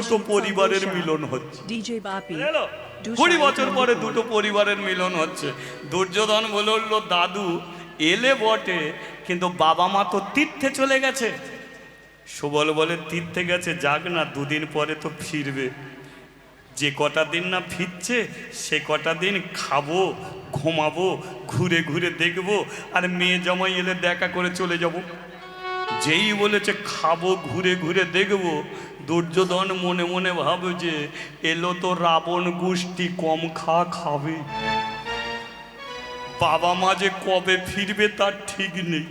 দুটো পরিবারের মিলন হচ্ছে। 20 বছর পরে দুটো পরিবারের মিলন হচ্ছে। দুর্যোধন বলে উঠলো, দাদু এলে বটে, কিন্তু বাবা মা তো তীর্থে চলে গেছে। সুবল বলে, তীর্থে গেছে যাক না, দুদিন পরে তো ফিরবে। যে কটা দিন না ফিরছে সে কটা দিন খাবো, ঘুমাবো, ঘুরে ঘুরে দেখবো, আর মেয়ে জামাই এলে দেখা করে চলে যাব। যেই বলেছে খাবো, ঘুরে ঘুরে দেখবো, দুর্যোধন মনে মনে ভাবে যে এলো তো রাবণ গোষ্ঠী, কম খাবে। বাবা মা যে কবে ফিরবে তার ঠিক নেই।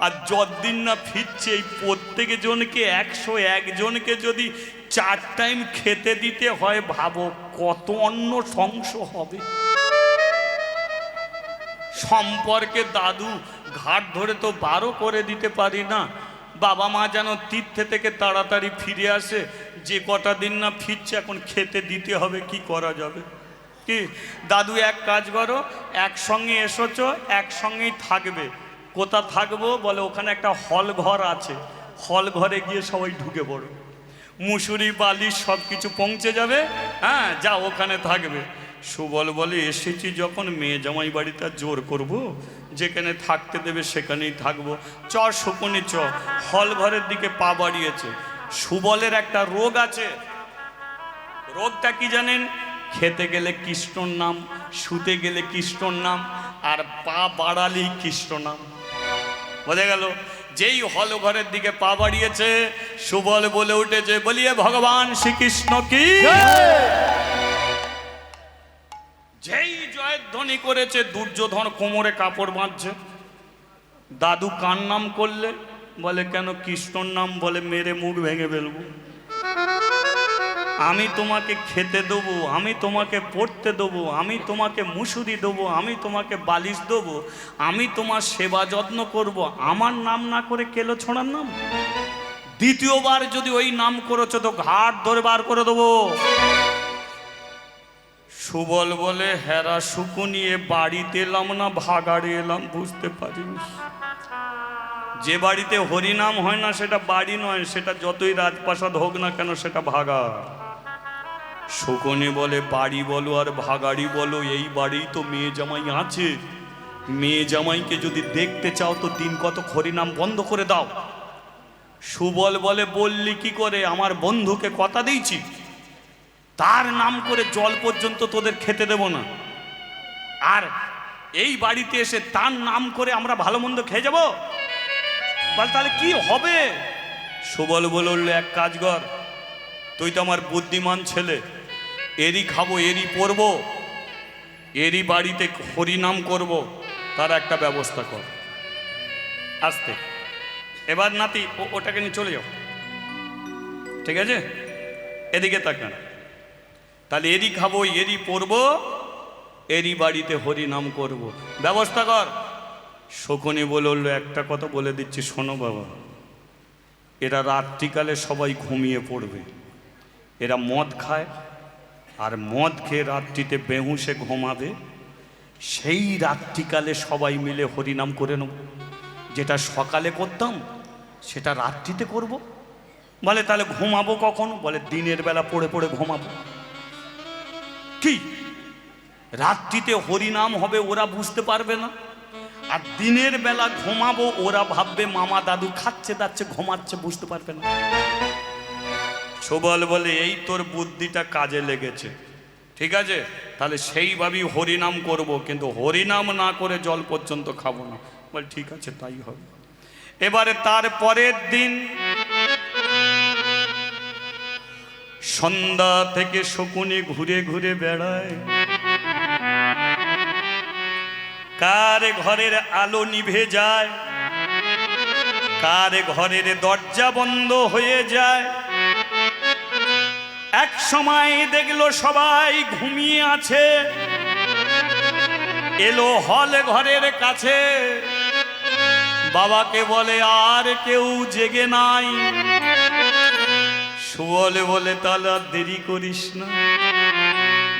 আর যতদিন না ফিরছে এই প্রত্যেক জনকে 101 জনকে যদি 4 টাইম খেতে দিতে হয়, ভাবো কত অন্ন ধ্বংস হবে। সম্পর্কে দাদু ঘাট ধরে তো 12 করে দিতে পারি না। বাবা মা যেন তীর্থে থেকে তাড়াতাড়ি ফিরে আসে। যে কটা দিন না ফিরছে এখন খেতে দিতে হবে, কি করা যাবে? কি দাদু এক কাজ করো, একসঙ্গে এসোছো, একসঙ্গেই থাকবে। কোথা থাকবো বলে, ওখানে একটা হল ঘর আছে, হল ঘরে গিয়ে সবাই ঢুকে পড়ো, মুসুরি বালি সব কিছু পৌঁছে যাবে। হ্যাঁ, যা ওখানে থাকবে। সুবল বলে, এসেছি যখন মেয়ে জামাই বাড়িতে জোর করব? যেখানে থাকতে দেবে সেখানেই থাকবো। চ শকুনি চ। হল ঘরের দিকে পা বাড়িয়েছে। সুবলের একটা রোগ আছে। রোগটা কি জানেন? খেতে গেলে কৃষ্ণর নাম, শুতে গেলে কৃষ্ণর নাম, আর পা বাড়ালেই কৃষ্ণ নাম। বোঝা গেল? যেই হল ঘরের দিকে পা বাড়িয়েছে, সুবল বলে উঠেছে, বলিয়ে ভগবান শ্রীকৃষ্ণ কি। যেই জয়ধ্বনি করেছে, দুর্যোধন কোমরে কাপড় বাঁধছে। দাদু কার নাম করলে? বলে কেন কৃষ্ণর নাম। বলে মেরে মুখ ভেঙে ফেলবো। আমি তোমাকে খেতে দেবো, আমি তোমাকে পড়তে দেবো, আমি তোমাকে মুসুরি দেবো, আমি তোমাকে বালিশ দেবো, আমি তোমার সেবা যত্ন করব। আমার নাম না করে কেলো ছোড়ার নাম। দ্বিতীয়বার যদি ওই নাম করেছো তো ঘাট ধরে বার করে দেবো। সুবল বলে, হেরা শুকুনিয়ে বাড়িতে এলাম না ভাগাড়ে এলাম বুঝতে পারিনি। যে বাড়িতে হরিনাম হয় না সেটা বাড়ি নয়, সেটা যতই রাজপ্রাসাদ হোক না কেন সেটা ভাগা। শকুনি বলে, বাড়ি বলো আর ভাগাড়ি বলো, এই বাড়ি তো মেয়ে জামাই আছে। মেয়ে জামাইকে যদি দেখতে চাও তো দিন কত হরিনাম বন্ধ করে দাও। সুবল বলে, বললি কি করে? আমার বন্ধুকে কথা দিয়েছি, তার নাম করে জল পর্যন্ত তোদের খেতে দেব না। আর এই বাড়িতে এসে তার নাম করে আমরা ভালো মন্দ খেয়ে যাব? বল তাহলে কি হবে? সুবল বলে উঠল, এক কাজ কর, তুই তো আমার বুদ্ধিমান ছেলে, এরই খাবো, এরই পরবো, এরই বাড়িতে হরিনাম করব, তার একটা ব্যবস্থা কর। আসতে এবার নাতি ওটাকে নিয়ে চলে যাও, ঠিক আছে? এদিকে তাকান। তাহলে এরই খাবো, এরই পরবো, এরই বাড়িতে হরিনাম করব, ব্যবস্থা কর। শকুনি বলে উঠল, একটা কথা বলে দিচ্ছি শোনো বাবা, এরা রাত্রিকালে সবাই ঘুমিয়ে পড়বে। এরা মদ খায়, আর মদ খেয়ে রাত্রিতে বেহুঁশে ঘুমাবে। সেই রাত্রিকালে সবাই মিলে হরিনাম করে নেব। যেটা সকালে করতাম সেটা রাত্রিতে করব। বলে তাহলে ঘুমাবো কখন? বলে দিনের বেলা পড়ে পড়ে ঘুমাবো। কি রাত্রিতে হরিনাম হবে ওরা বুঝতে পারবে না, আর দিনের বেলা ঘুমাবো ওরা ভাববে মামা দাদু খাচ্ছে দাচ্ছে ঘুমাচ্ছে, বুঝতে পারবে না। সুবল বলে, এই তোর বুদ্ধিটা কাজে লেগেছে, ঠিক আছে, তাহলে সেইভাবেই হরিনাম করব, কিন্তু হরিনাম না করে জল পর্যন্ত খাবো না। বল ঠিক আছে, তাই হবে। এবারে তার পরের দিন সন্ধ্যা থেকে শকুনি ঘুরে ঘুরে বেড়ায়, কার ঘরের আলো নিভে যায়, কার ঘরের দরজা বন্ধ হয়ে যায়। এক সময় দেখলো সবাই ঘুমিয়ে আছে, এলো হল ঘরের কাছে, বাবাকে বলে আর কেউ জেগে নাই। সুবল বলে, তাহলে আর দেরি করিস না,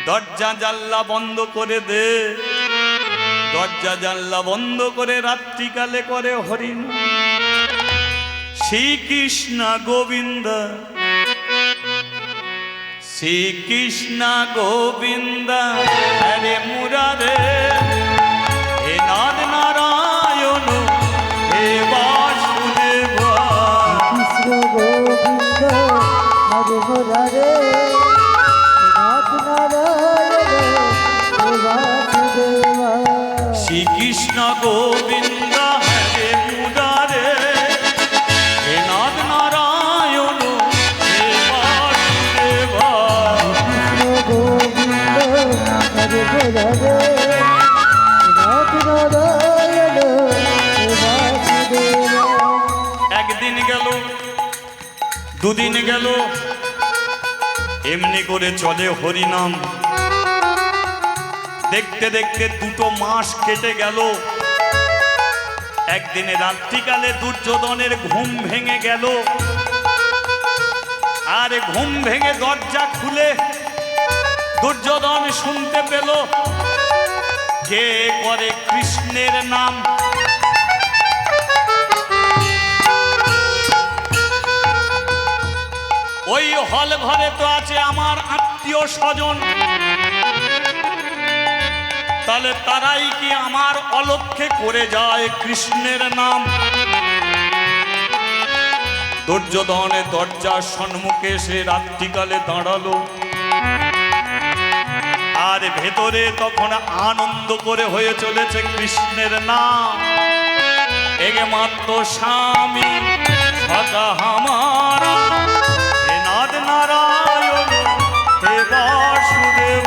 দরজা জানলা বন্ধ করে দে। দরজা জানলা বন্ধ করে রাত্রিকালে করে হরিনাম, শ্রীকৃষ্ণ গোবিন্দ শ্রীকৃষ্ণ গোবিন্দ হরে মুরারে, হে নাথ নারায়ণ হে বাসুদেব। কৃষ্ণ গোবিন্দ হরে মুরারে, নাথ নারায়ণ হে বাসুদেব। শ্রীকৃষ্ণ গোবিন্দ হরে মুরারে, হে নাথ নারায়ণ হে বাসুদেব। কৃষ্ণ গোবিন্দ হরে মুরারে, নাথ নারায়ণ হে বাসুদেব। একদিন গেল, দুদিন গেল, এমনি করে চলে হরিনাম। দেখতে দেখতে 2 মাস কেটে গেল। একদিনে রাত্রিকালে দুর্যোধনের ঘুম ভেঙে গেল। আর ঘুম ভেঙে দরজা খুলে দুর্যোধন শুনতে পেল কে করে কৃষ্ণের নাম। ওই হল ঘরে তো আছে আমার আত্মীয় স্বজন, তাহলে তারাই কি আমার অলক্ষ্যে করে যায় কৃষ্ণের নাম। দুর্যোধনের দরজার সম্মুখে সে রাত্রিকালে দাঁড়ালো। আর ভেতরে তখন আনন্দ করে হয়ে চলেছে কৃষ্ণের নাম। এগে মাত্র স্বামী সদা হামারা, হে নাথ নারায়ণ হে বাসুদেব।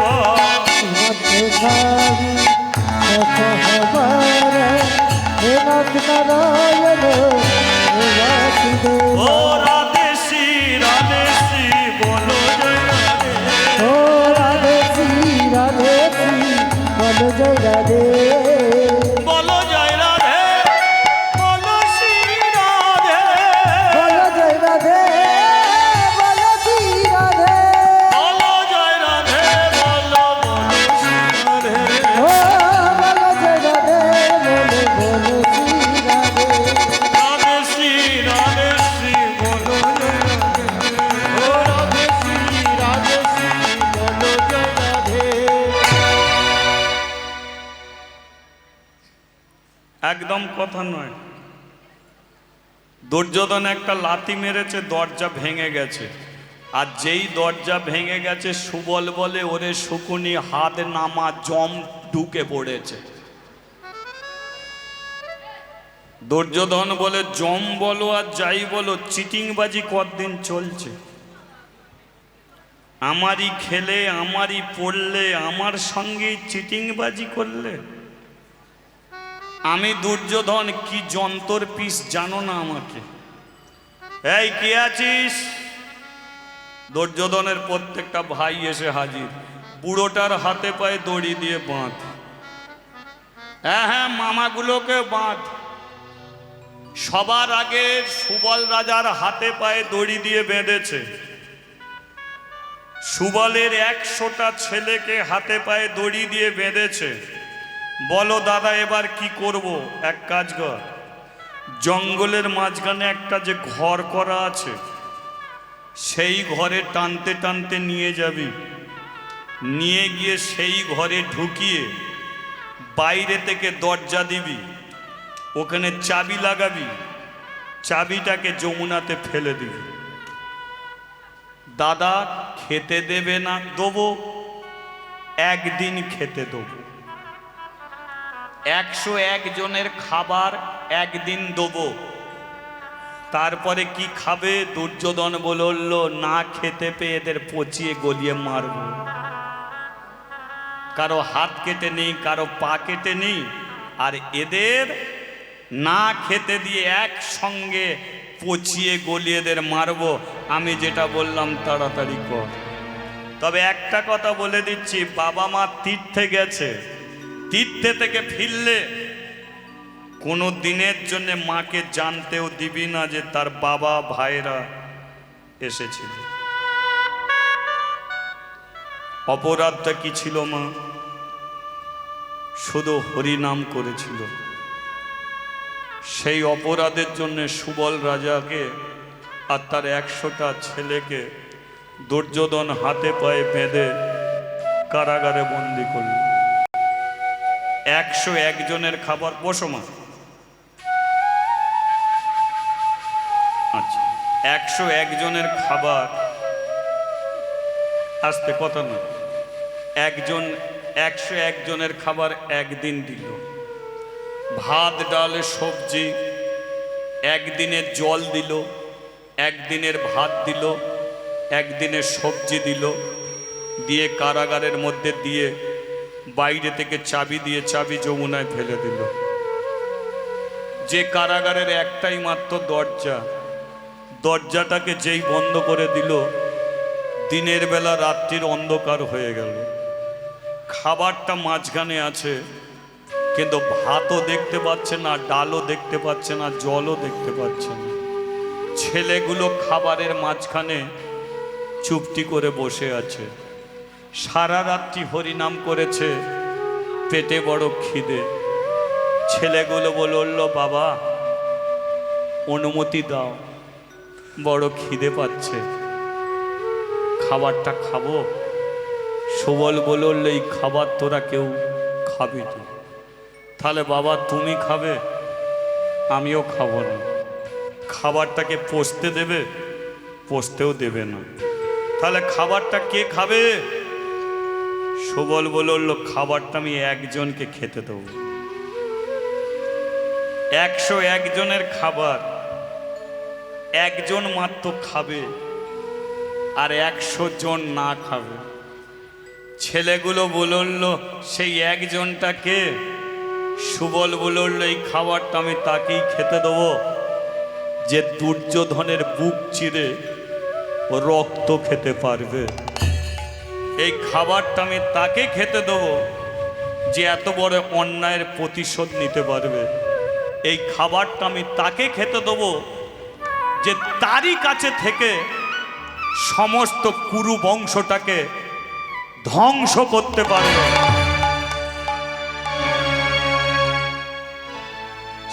হে নাথ নারায়ণ হে বাসুদেব। ও রাধে শ্রী বলো জয় রাধে। ও রাধে শ্রী বলো জয় রাধে। বলো জয় রাধে, বলো শ্রী রাধে। বলো জয় রাধে, বলো শ্রী রাধে। বলো জয় রাধে, বলো শ্রী রাধে। ও বলো জয় রাধে, বলো শ্রী রাধে। রাধে শ্রী বলো জয় রাধে। ও রাধে শ্রী বলো জয় রাধে। একদম কথা নয়। দুর্যোধন একটা লাথি মেরেছে, দরজা ভেঙে গেছে। আর যেই দরজা ভেঙে গেছে, সুবল বলে ওরে শকুনি হাত নামা, জম ঢুকে পড়েছে। দুর্যোধন বলে জম বলো আর যাই বলো, চিটিংবাজি কতদিন চলছে। আমারই খেলে, আমারই পড়লে, আমার সঙ্গেই চিটিংবাজি করলে। আমি দুর্যোধন কি যন্তর পিস জানো না আমাকে। এই কে আছিস? দুর্যোধনের প্রত্যেকটা ভাই এসে হাজির। বুড়োটার হাতে পায়ে দড়ি দিয়ে বাঁধ। হ্যাঁ, মামাগুলোকে বাঁধ। সবার আগে সুবল রাজার হাতে পায়ে দড়ি দিয়ে বেঁধেছে। সুবলের 100টা ছেলেকে হাতে পায়ে দড়ি দিয়ে বেঁধেছে। বলো দাদা এবার কি করব? এক কাজ কর, জঙ্গলের মাঝখানে একটা যে ঘর করা আছে, সেই ঘরে টানতে টানতে নিয়ে যাবি। নিয়ে গিয়ে সেই ঘরে ঢুকিয়ে বাইরে থেকে দরজা দিবি, ওখানে চাবি লাগাবি, চাবিটাকে যমুনাতে ফেলে দিবি। দাদা খেতে দেবে না? দেবো, একদিন খেতে দেবো। 101 জনের খাবার একদিন দেবো। তারপরে কি খাবে? দুর্যোধন বলল না খেতে পেয়ে এদের পচিয়ে গলিয়ে মারব। কারো হাত কেটে নেই, কারো পা কেটে নেই, আর এদের না খেতে দিয়ে একসঙ্গে পচিয়ে গলিয়ে এদের মারব। আমি যেটা বললাম তাড়াতাড়ি কর। তবে একটা কথা বলে দিচ্ছি, বাবা মা তীর্থে গেছে, তীর্থে থেকে ফিরলে কোনো দিনের জন্য মাকে জানতেও দিবি না যে তার বাবা ভাইরা এসেছিল। অপরাধটা কি ছিল? মা শুধু হরিনাম করেছিল। সেই অপরাধের জন্য সুবল রাজাকে আর তার 100টা ছেলেকে দুর্যোধন হাতে পায়ে বেঁধে কারাগারে বন্দি করল। 101 জনের খাবার, বসমা, আচ্ছা, 101 জনের খাবার, আস্তে কথা না, 101 জনের খাবার একদিন দিল। ভাত ডাল সবজি, একদিনের জল দিল, একদিনের ভাত দিল, একদিনের সবজি দিল, দিয়ে কারাগারের মধ্যে দিয়ে বাইরে থেকে চাবি দিয়ে চাবি যমুনায় ফেলে দিল। যে কারাগারের একটাই মাত্র দরজা, দরজাটাকে যেই বন্ধ করে দিল, দিনের বেলা রাত্রির অন্ধকার হয়ে গেল। খাবারটা মাঝখানে আছে, কিন্তু ভাতও দেখতে পাচ্ছে না, ডালও দেখতে পাচ্ছে না, জলও দেখতে পাচ্ছে না। ছেলেগুলো খাবারের মাঝখানে চুপটি করে বসে আছে। সারা রাত্রি হরিনাম করেছে, পেটে বড় খিদে। ছেলেগুলো বলল, বাবা অনুমতি দাও, বড় খিদে পাচ্ছে, খাবারটা খাবো। সুবল বলল, এই খাবার তোরা কেউ খাবি না। তাহলে বাবা তুমি খাবে, আমিও খাবো না। খাবারটাকে পোষতে দেবে? পোষতেও দেবে না। তাহলে খাবারটা কে খাবে? সুবল বলল, খাবারটা আমি একজনকে খেতে দেবো। 101 জনের খাবার একজন মাত্র খাবে, আর 100 জন না খাবে। ছেলেগুলো বলল, সেই একজনটাকে? সুবল বলল, এই খাবারটা আমি তাকেই খেতে দেবো যে দুর্যোধনের বুক চিরে রক্ত খেতে পারবে। এই খাবারটা আমি তাকে খেতে দেবো যে এত বড় অন্যায়ের প্রতিশোধ নিতে পারবে। এই খাবারটা আমি তাকে খেতে দেবো যে তারই কাছে থেকে সমস্ত কুরু বংশটাকে ধ্বংস করতে পারবে।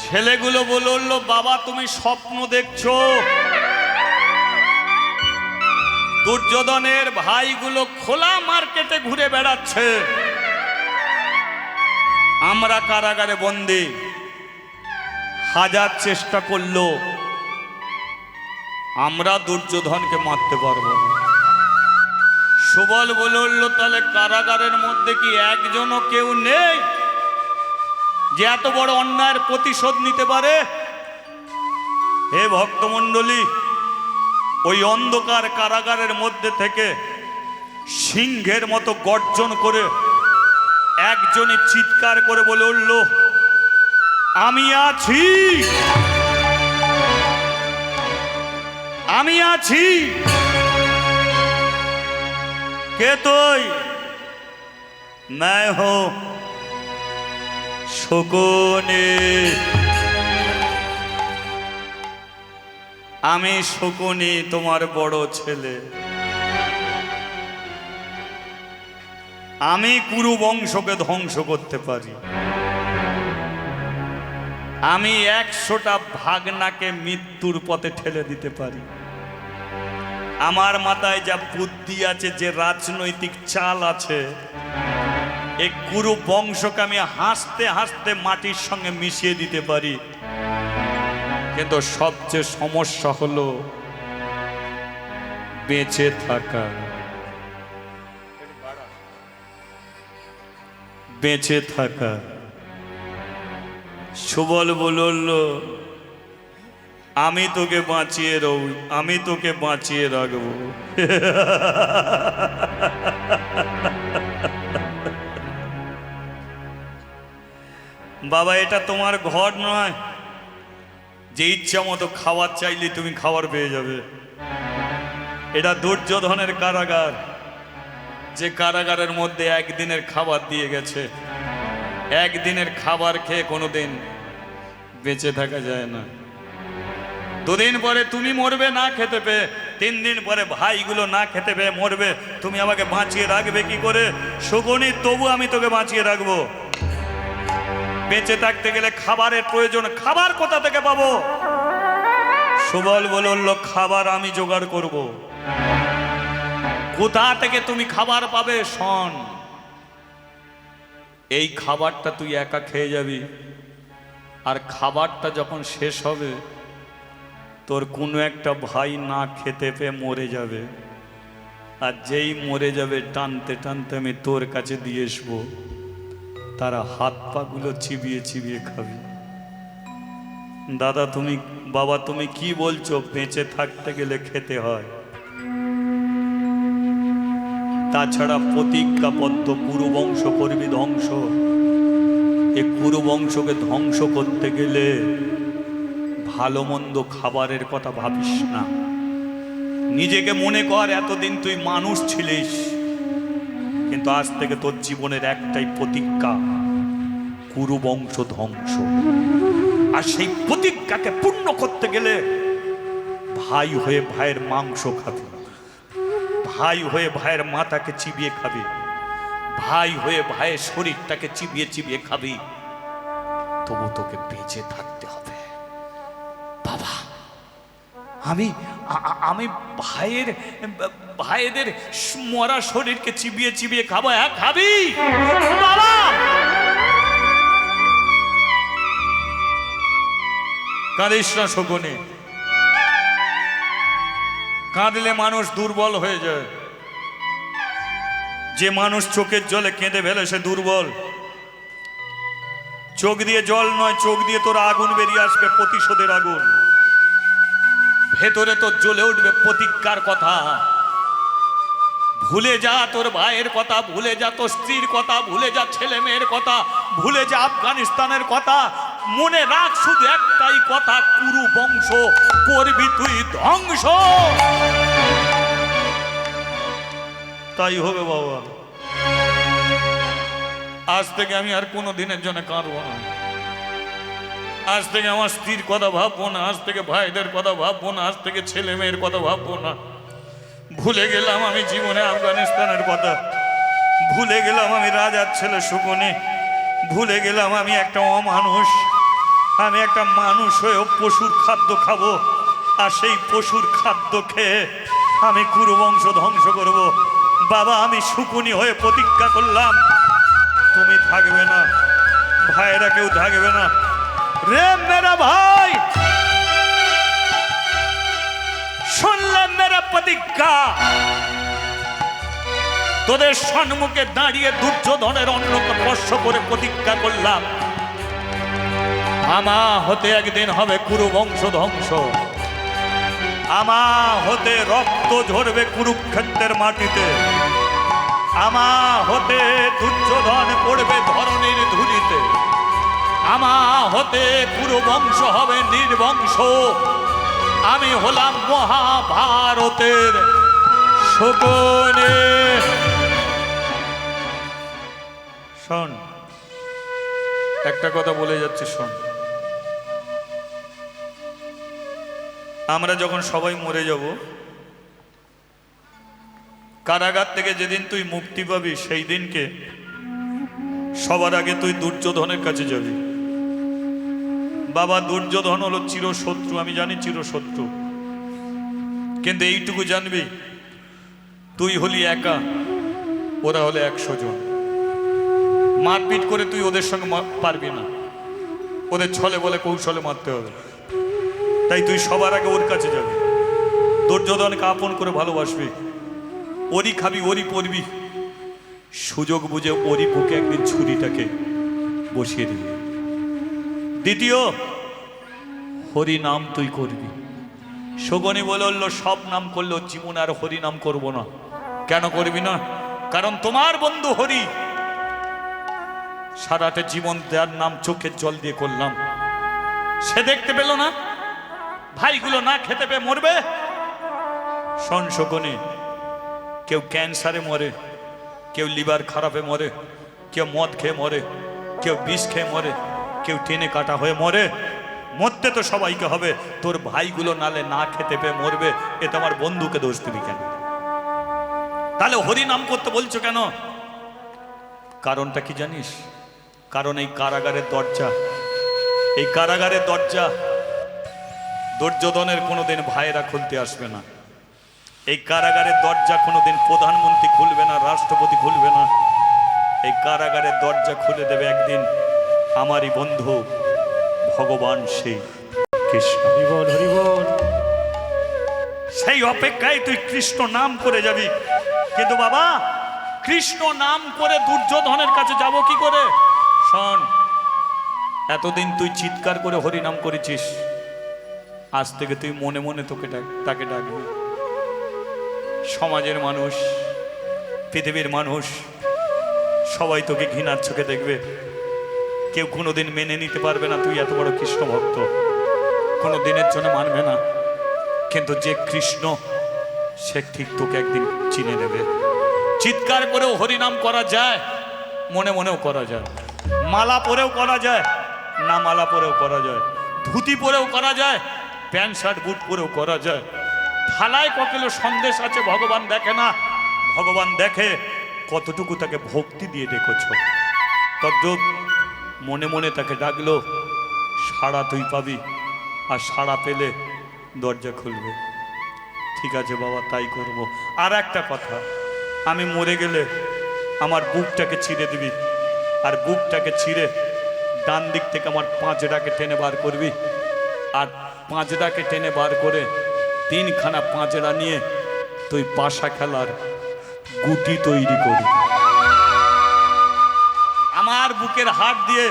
ছেলেগুলো বলল, বাবা তুমি স্বপ্ন দেখছো? দুর্যোধনের ভাইগুলো খোলা মার্কেটে ঘুরে বেড়াচ্ছে, আমরা কারাগারে বন্দী। হাজার চেষ্টা করলো আমরা দুর্যোধনকে মারতে পারবো না। সুবল বলল, তাহলে কারাগারের মধ্যে কি একজনও কেউ নেই যে এত বড় অন্যায়ের প্রতিশোধ নিতে পারে? হে ভক্তমণ্ডলী, ওই অন্ধকার কারাগারের মধ্যে থেকে সিংহের মতো গর্জন করে একজনই চিৎকার করে বলে উঠল, আমি আছি, আমি আছি। কে তুই? मैं हूं শকুনি। আমি শকুনি, তোমার বড় ছেলে। আমি কুরু বংশকে ধ্বংস করতে পারি। আমি 100টা ভাগনাকে মৃত্যুর পথে ঠেলে দিতে পারি। আমার মাথায় যা বুদ্ধি আছে, যে রাজনৈতিক চাল আছে, এই কুরু বংশকে আমি হাসতে হাসতে মাটির সঙ্গে মিশিয়ে দিতে পারি। কিন্তু সবচেয়ে সমস্যা হলো বেঁচে থাকা। বেঁচে থাকা। সুবল বলল, আমি তোকে বাঁচিয়ে রাখব, আমি তোকে বাঁচিয়ে রাখবো। বাবা এটা তোমার ঘর নয় যে ইচ্ছা মতো খাবার চাইলে তুমি খাবার পেয়ে যাবে। এটা দুর্যোধনের কারাগার, যে কারাগারের মধ্যে একদিনের খাবার দিয়ে গেছে। একদিনের খাবার খেয়ে কোনোদিন বেঁচে থাকা যায় না। 2 দিন পরে তুমি মরবে না খেতে পেয়ে, 3 দিন পরে ভাইগুলো না খেতে পেয়ে মরবে। তুমি আমাকে বাঁচিয়ে রাখবে কি করে? শকুনি, তবু আমি তোকে বাঁচিয়ে রাখবো। বেঁচে থাকতে গেলে খাবারের প্রয়োজন, খাবার কোথা থেকে পাবো? সুবল বলল, খাবার আমি জোগাড় করব। কোথা থেকে তুমি খাবার পাবে? শোন, এই খাবারটা তুই একা খেয়ে যাবি, আর খাবারটা যখন শেষ হবে তোর কোনো একটা ভাই না খেতে পেয়ে মরে যাবে, আর যেই মরে যাবে টানতে টানতে আমি তোর কাছে দিয়ে আসবো, তারা হাত পাগুলো চিবিয়ে চিবিয়ে খাবি। দাদা তুমি, বাবা তুমি কি বলছো? বেঁচে থাকতে গেলে খেতে হয়। তাছাড়া প্রতিজ্ঞাবদ্ধ কুরুবংশ করবি ধ্বংস। এ কুরুবংশকে ধ্বংস করতে গেলে ভালো মন্দ খাবারের কথা ভাবিস না। নিজেকে মনে কর এতদিন তুই মানুষ ছিলিস, কিন্তু আজ থেকে তোর জীবনের একটাই প্রতিজ্ঞা, কুরুবংশ ধ্বংস। আর সেই প্রতিজ্ঞাকে পূর্ণ করতে গেলে ভাই হয়ে ভাইয়ের মাংস খাবি, ভাই হয়ে ভাইয়ের মাথাকে চিবিয়ে খাবি, ভাই হয়ে ভাইয়ের শরীরটাকে চিবিয়ে চিবিয়ে খাবি, তবু তোকে বেঁচে থাকতে হবে। বাবা আমি আমি ভাইয়ের ভাইদের মরা শরীরকে চিবিয়ে চিবিয়ে খাবো? হ্যাঁ খাবি বাবা। কাঁদিস না শকুনে, কাঁদলে মানুষ দুর্বল হয়ে যায়। যে মানুষ চোখের জলে কেঁদে ফেলে সে দুর্বল। চোখ দিয়ে জল নয়, চোখ দিয়ে তোর আগুন বেরিয়ে আসবে, প্রতিশোধের আগুন। ভেতরে তোর জ্বলে উঠবে প্রতিজ্ঞার কথা। ভুলে যা তোর ভাইয়ের কথা, ভুলে যা তোর স্ত্রীর কথা, ভুলে যা ছেলে মেয়ের কথা, ভুলে যা আফগানিস্তানের কথা। মনে রাখ শুধু একটাই কথা, কুরু বংশ করবি তুই ধ্বংস। তাই হবে বাবা। আজ থেকে আমি আর কোনো দিনের জন্য কাঁদবো না। আজ থেকে আমার স্ত্রীর কথা ভাববো না, আজ থেকে ভাইদের কথা ভাববো না, আজ থেকে ছেলে মেয়ের কথা ভাববো না। ভুলে গেলাম আমি জীবনে আফগানিস্তানের কথা, ভুলে গেলাম আমি রাজার ছেলে শকুনি, ভুলে গেলাম আমি একটা অমানুষ। আমি একটা মানুষ হয়েও পশুর খাদ্য খাবো, আর সেই পশুর খাদ্য খেয়ে আমি কুরুবংশ ধ্বংস করব। বাবা আমি শকুনি হয়ে প্রতিজ্ঞা করলাম, তুমি থাকবে না, ভাইয়েরা কেউ থাকবে না। রে মেরা ভাই, শুনলে মেরা প্রতিজ্ঞা। তোদের সম্মুখে দাঁড়িয়ে দুর্যোধনের অন্নকে স্পর্শ করে প্রতিজ্ঞা করলাম, আমা হতে একদিন হবে কুরুবংশ ধ্বংস। আমা হতে রক্ত ঝরবে কুরুক্ষেত্রের মাটিতে। আমা হতে দুর্যোধন পড়বে ধরণীর ধুলিতে। আমা হতে কুরুবংশ হবে নির্বংশ। আমি হলাম মহাভারতের শকুনি। শোন, একটা কথা বলে যাচ্ছি শোন। আমরা যখন সবাই মরে যাব, কারাগার থেকে যেদিন তুই মুক্তি পাবি, সেই দিনকে সবার আগে তুই দুর্যোধনের কাছে যাবি। বাবা দুর্যোধন হলো চিরশত্রু, আমি জানি চিরশত্রু, কিন্তু এইটুকু জানবি তুই হলি একা, ওরা হলে 100 জন। মারপিট করে তুই ওদের সঙ্গে পারবি না, ওদের ছলে বলে কৌশলে মারতে হবে। তাই তুই সবার আগে ওর কাছে যাবি, দুর্যোধনকে আপন করে ভালোবাসবি, ওরই খাবি, ওরই পরবি। সুযোগ বুঝে ওরই বুকে একদিন ছুরিটাকে বসিয়ে দিবি। দ্বিতীয়, হরি নাম তুই করবি। শকুনি বলল সব নাম করলেও জীবনে আর হরি নাম করব না। কেন করবি না? কারণ তোমার বন্ধু হরি সারাটা জীবন দেওয়ার নাম চোখের জল দিয়ে করলাম, সে দেখতে পেল না, ভাইগুলো না খেতে পেয়ে মরবে। শোন শকুনি, কেউ ক্যান্সারে মরে, কেউ লিভার খারাপে মরে, কেউ মদ খেয়ে মরে, কেউ বিষ খেয়ে মরে, কেউ টেনে কাটা হয়ে মরে। মরতে তো সবাইকে হবে, তোর ভাইগুলো নালে না খেতে পেয়ে মরবে, এ তোমার বন্ধুকে দোষ দিবি কেন? তাহলে হরি নাম করতে বলছো কেন? কারণটা কি জানিস? কারণ এই কারাগারের দরজা, এই কারাগারের দরজা দুর্যোধনের কোনোদিন ভাইয়েরা খুলতে আসবে না। এই কারাগারের দরজা কোনোদিন প্রধানমন্ত্রী খুলবে না, রাষ্ট্রপতি খুলবে না। এই কারাগারের দরজা খুলে দেবে একদিন আমারই বন্ধু ভগবান সেই কৃষ্ণ। হরিবল হরিবল। সেই অপেক্ষায় তুই কৃষ্ণ নাম করে যাবি। কিন্তু বাবা, কৃষ্ণ নাম করে দুর্যোধনের কাছে যাব কি করে? শোন, এতদিন তুই চিৎকার করে হরিনাম করেছিস, আজ থেকে তুই মনে মনে তাকে ডাকবি। সমাজের মানুষ, পৃথিবীর মানুষ সবাই তোকে ঘৃণার চোখে দেখবে। কেউ কোনোদিন মেনে নিতে পারবে না তুই এত বড় কৃষ্ণ ভক্ত, কোনো দিনের জন্য মানবে না। কিন্তু যে কৃষ্ণ, সে ঠিক তোকে একদিন চিনে নেবে। চিৎকার করেও হরিনাম করা যায়, মনে মনেও করা যায়, মালা পরেও করা যায়, না মালা পরেও করা যায়, ধুতি পরেও করা যায়, প্যান্ট শার্ট বুট পরেও করা যায়। থালায় কতগুলো সন্দেশ আছে ভগবান দেখে না, ভগবান দেখে কতটুকু তাকে ভক্তি দিয়ে ডেকেছ। তদ্রূপ মনে মনে তাকে ডাকলো, সাড়া তুই পাবি, আর সাড়া পেলে দরজা খুলবে। ঠিক আছে বাবা, তাই করব। আর একটা কথা, আমি মরে গেলে আমার বুকটাকে ছিঁড়ে দিবি, আর বুকটাকে ছিঁড়ে ডান দিক থেকে আমার পাঁজরাকে টেনে বার করবি, আর পাঁজরাকে টেনে বার করে 3খানা পাঁজরা নিয়ে তুই পাশা খেলার গুটি তৈরি করবি। আমার বুকের হাড় দিয়ে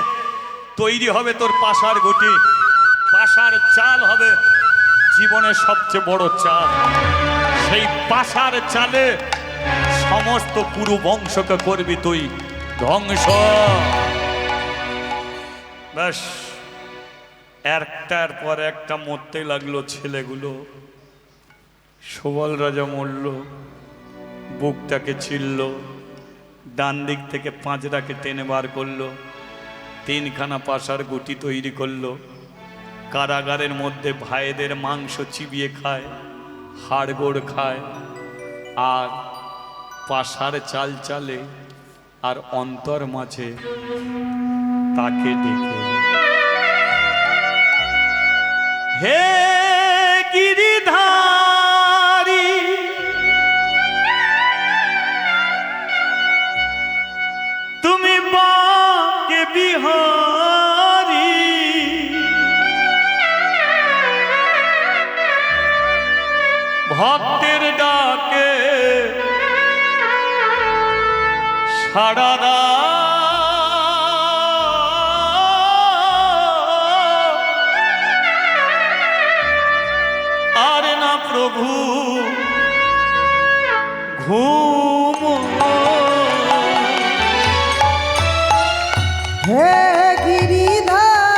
তৈরি হবে তোর পাশার গুটি। পাশার চাল হবে জীবনের সবচেয়ে বড় চাল। সেই পাশার চালে সমস্ত পুরো বংশকে করবি তুই ধ্বংস। ব্যাস, একটার পর একটা মরতে লাগলো ছেলেগুলো। সুবল রাজা মরল, বুকটাকে ছিঁড়ল, ডান দিক থেকে পাঁজরাকে টেনে বার করলো, 3খানা পাশার গুটি তৈরি করলো। কারাগারের মধ্যে ভাইদের মাংস চিবিয়ে খায়, হাড়গোড় খায়, আর পাশার চাল চালে, আর অন্তর মাঝে তাকে ডেকে, হে গিরিধারী, তুমি বাঁকে বিহারী, ভক্তের ডাকে সাড়া দাও, আর না প্রভু ঘুম। হে গিরিধারী,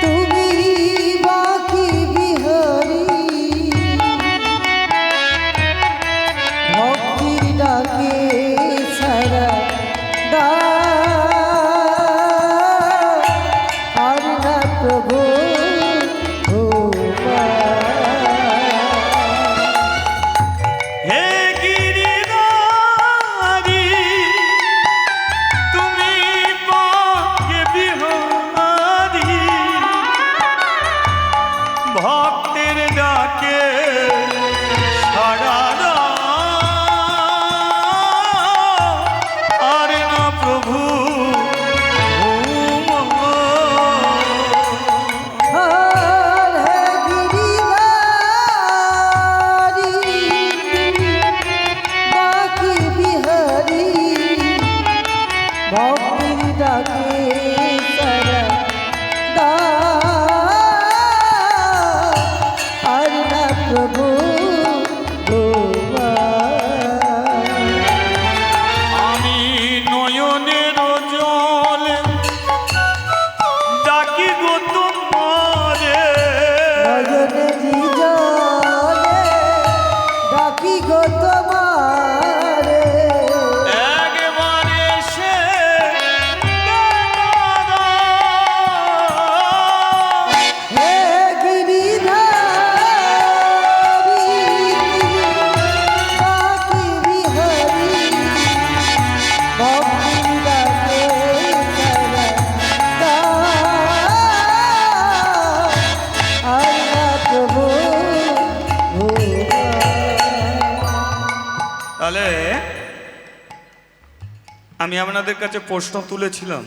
তুমি বাঁকি বিহারী, ভক্তির ডাকে সাড়া দাও, আর না প্রভু হে গিরিধারী, তুমি বাঁকে বিহারী, ভক্তের ডাকে সাড়া দাও, আর না প্রভু ঘুম। আর হে গিরিধারী, বাঁকি বিহারী, ভক্তির ডাকে সাড়া দাও, আর না প্রভু আমি নয়নের জল ডাকি গো তোমারে, নয়নেরি জলে ডাকি গো তোমারে, একবার এসে দেখা দাও। হে গিরিধারী, বাঁকি বিহারী, ভক্তির ডাকে সাড়া দাও, আর না তাহলে আমি আপনাদের কাছে প্রশ্ন তুলেছিলাম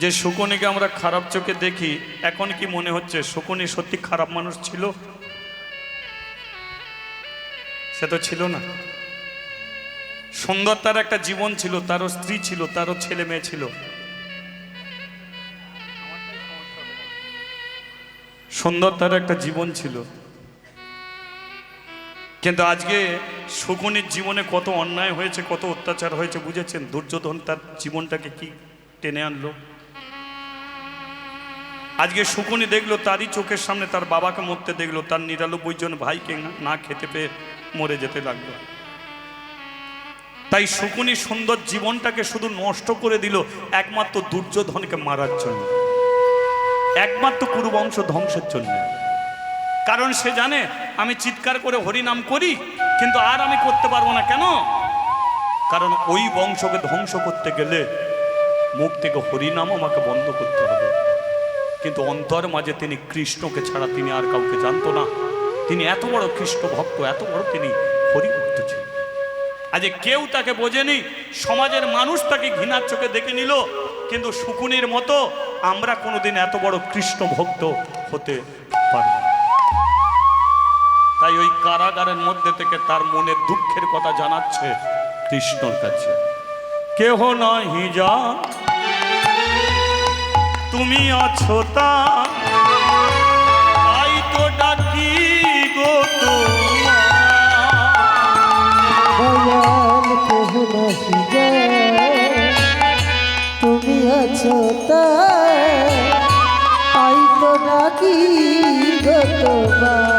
যে শকুনিকে আমরা খারাপ চোখে দেখি, এখন কি মনে হচ্ছে শকুনি সত্যি খারাপ মানুষ ছিল? সে তো ছিল না। সুন্দর তার একটা জীবন ছিল, তারও স্ত্রী ছিল, তারও ছেলে মেয়ে ছিল। সুন্দর তার একটা জীবন ছিল, কিন্তু আজকে শকুনির জীবনে কত অন্যায় হয়েছে, কত অত্যাচার হয়েছে বুঝেছেন? দুর্যোধন তার জীবনটাকে কি টেনে আনলো। আজকে শকুনি দেখলো তারই চোখের সামনে তার বাবাকে মরতে দেখলো, তার ৯৯ জন ভাইকে না খেতে পেয়ে মরে যেতে লাগলো। তাই শকুনি সুন্দর জীবনটাকে শুধু নষ্ট করে দিল একমাত্র দুর্যোধনকে মারার জন্য, একমাত্র কুরুবংশ ধ্বংসের জন্য। কারণ সে জানে আমি চিৎকার করে হরিনাম করি, কিন্তু আর আমি করতে পারবো না। কেন? কারণ ওই বংশকে ধ্বংস করতে গেলে মুখ থেকে হরিনাম আমাকে বন্ধ করতে হবে। কিন্তু অন্তর মাঝে তিনি কৃষ্ণকে ছাড়া তিনি আর কাউকে জানতো না। তিনি এত বড় কৃষ্ণ ভক্ত, এত বড় তিনি হরিভক্ত ছিলেন। আজ কেউ তাকে বোঝেনি, সমাজের মানুষ তাকে ঘৃণার চোখে দেখে নিল, কিন্তু শকুনির মতো আমরা কোনোদিন এত বড় কৃষ্ণ ভক্ত হতে পারব না। তাই ওই কারাগারের মধ্যে থেকে তার মনের দুঃখের কথা জানাচ্ছে কৃষ্ণর কাছে। কেহ নাহি যা তুমি আছো তা, তাই তো ডাকি গো দয়াল কেহ নাহি যায়, তুমি আছো তাই তো ডাকি গো তোমার।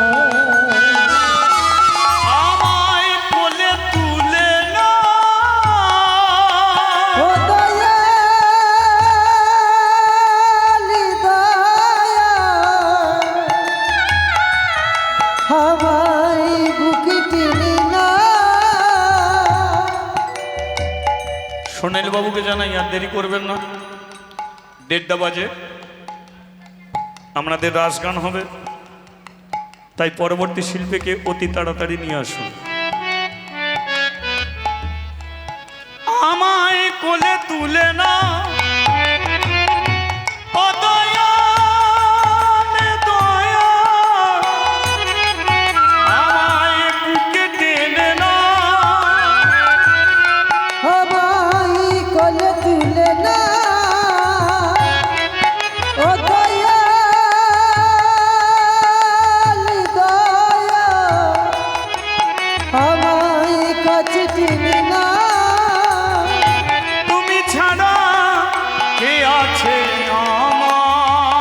আমায় কোলে তুলে না ও দয়াল দয়া, আমায় বুকে টেনে না। সোনাইল বাবুকে জানাই আর দেরি করবেন না, 1:30 বাজে আপনাদের রাস গান হবে, তাই পরবর্তী শিল্পীকে অতি তাড়াতাড়ি নিয়ে আসুন। আমায় কোলে তুলে না ও দয়াল দয়া, আমায় বুকে টেনে না, আমায় কোলে তুলে না। ও দয়াল দয়া, আমায় কাছে টেনে না। তুমি ছাড়া কে আছে আমার,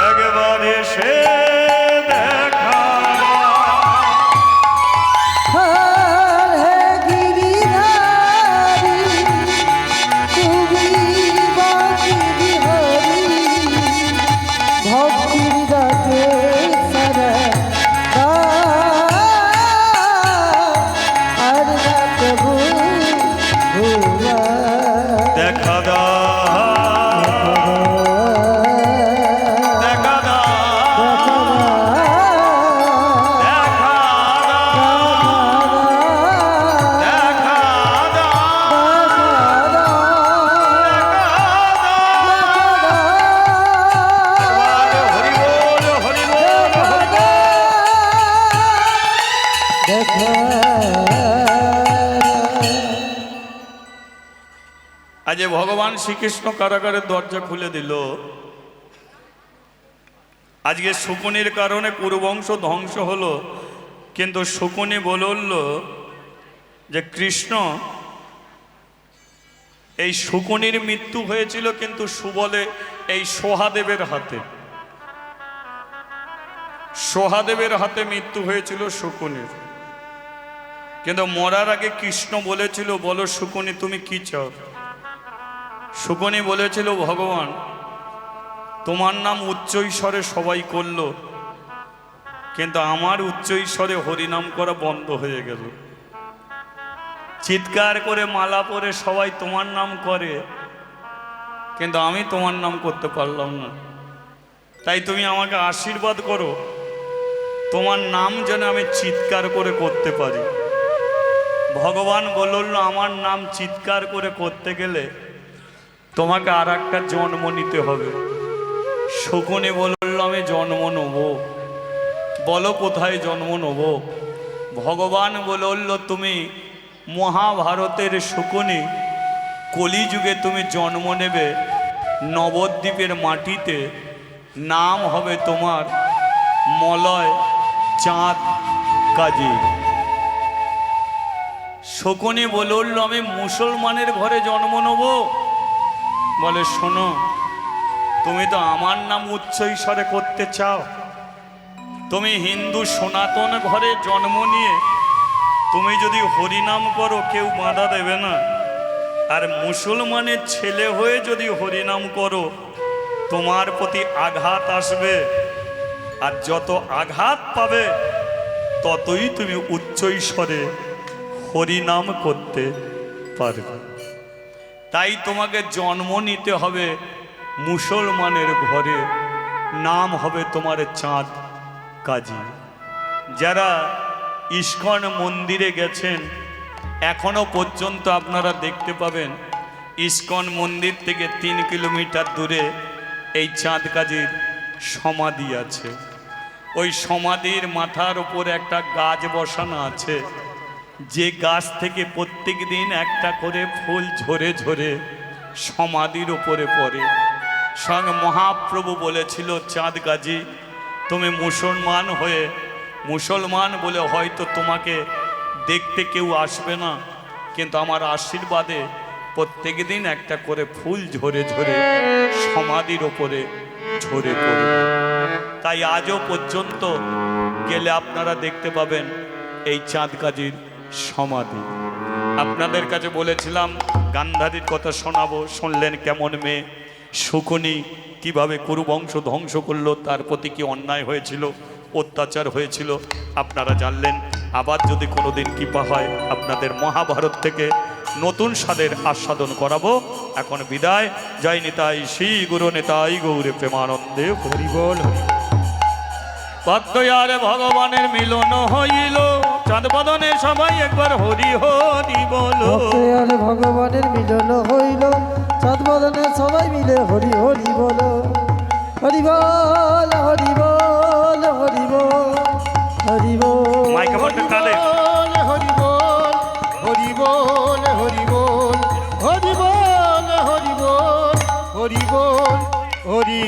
একবারে সে দেখা হর হে গিরিধারী, তুমি বাঁশি হরি, ভক্তির ডাকে সারা আর ডাকবো ভুয়া। দেখা দা দেখা দা দেখা দা দেখা দা হরি বল হরি বল আজ ভগবান শ্রীকৃষ্ণ কারাগারের দরজা খুলে দিল। আজকে শকুনির কারণে কুরুবংশ ধ্বংস হলো, কিন্তু শকুনি বলল যে কৃষ্ণ, এই শকুনির মৃত্যু হয়েছিল কিন্তু সুবলে এই সোহাদেবের হাতে, সোহাদেবের হাতে মৃত্যু হয়েছিল শকুনির। কিন্তু মরার আগে কৃষ্ণ বলেছিল, বলো শকুনি তুমি কি চাও? শকুনি বলেছিল, ভগবান তোমার নাম উচ্চ ঈশ্বরে সবাই করলো, কিন্তু আমার উচ্চ ঈশ্বরে হরিনাম করা বন্ধ হয়ে গেল। চিৎকার করে মালা পরে সবাই তোমার নাম করে, কিন্তু আমি তোমার নাম করতে পারলাম না। তাই তুমি আমাকে আশীর্বাদ করো তোমার নাম যেন আমি চিৎকার করে করতে পারি। ভগবান বলল আমার নাম চিৎকার করে করতে গেলে তোমাকে আর একটা জন্ম নিতে হবে। শকুনি বলল আমি জন্ম নেব। বলো কোথায় জন্ম নেব? ভগবান বলল তুমি মহাভারতের শকুনি, কলিযুগে তুমি জন্ম নেবে নবদ্বীপের মাটিতে। নাম হবে তোমার মলয় চাঁদ কাজী। শকুনি বলল আমি মুসলমানের ঘরে জন্ম নেব। বলে শোনো, তুমি তো আমার নাম উচ্চ ঈশ্বরে করতে চাও। তুমি হিন্দু সনাতন ঘরে জন্ম নিয়ে তুমি যদি হরিনাম করো কেউ বাধা দেবে না। আর মুসলমানের ছেলে হয়ে যদি হরিনাম করো তোমার প্রতি আঘাত আসবে। আর যত আঘাত পাবে ততই তুমি উচ্চ ঈশ্বরে হরিনাম করতে পারবে। তাই তোমাকে জন্ম নিতে হবে মুসলমানের ঘরে। নাম হবে তোমার চাঁদ কাজী। যারা ইস্কন মন্দিরে গেছেন এখনো পর্যন্ত আপনারা দেখতে পাবেন ইস্কন মন্দির থেকে 3 কিলোমিটার দূরে এই চাঁদ কাজীর সমাধি আছে। ওই সমাধির মাথার উপর একটা গাছ বসানো আছে, যে গাছ থেকে প্রত্যেক দিন একটা করে ফুল ঝরে ঝরে সমাধির উপরে পড়ে। স্বয়ং মহাপ্রভু বলেছিল চাঁদ কাজী তুমি মুসলমান হয়ে, মুসলমান বলে হয়তো তোমাকে দেখতে কেউ আসবে না, কিন্তু আমার আশীর্বাদে প্রত্যেক দিন একটা করে ফুল ঝরে ঝরে সমাধির ওপরে ঝরে পড়বে। তাই আজও পর্যন্ত গেলে আপনারা দেখতে পাবেন এই চাঁদ কাজীর সমাধি। আপনাদের কাছে বলেছিলাম গান্ধারীর কথা শোনাবো, শুনলেন কেমন মেয়ে। শকুনি কিভাবে কুরুবংশ ধ্বংস করলো, তার প্রতি কি অন্যায় হয়েছিল, অত্যাচার হয়েছিল আপনারা জানলেন। আবার যদি কোনোদিন কৃপা হয় আপনাদের মহাভারত থেকে নতুন স্বাদের আস্বাদন করাবো। এখন বিদায়। জয় নিতাই শ্রী গুরু নিতাই গৌরে প্রেমানন্দে হরি বল। ভক্তয়ারে ভগবানের মিলন হইল, চাঁদ বদনে সবাই একবার হরি হরি বলো। ভক্তয়ারে ভগবানের মিলন হইল, চাঁদ বদনে সবাই মিলে হরি হরি বলো। হরি বল হরি বল হরি বল হরি বল। মাইকে বলতে তালে হরি বল হরি বল হরি বল হরি বল হরি বল হরি বল হরি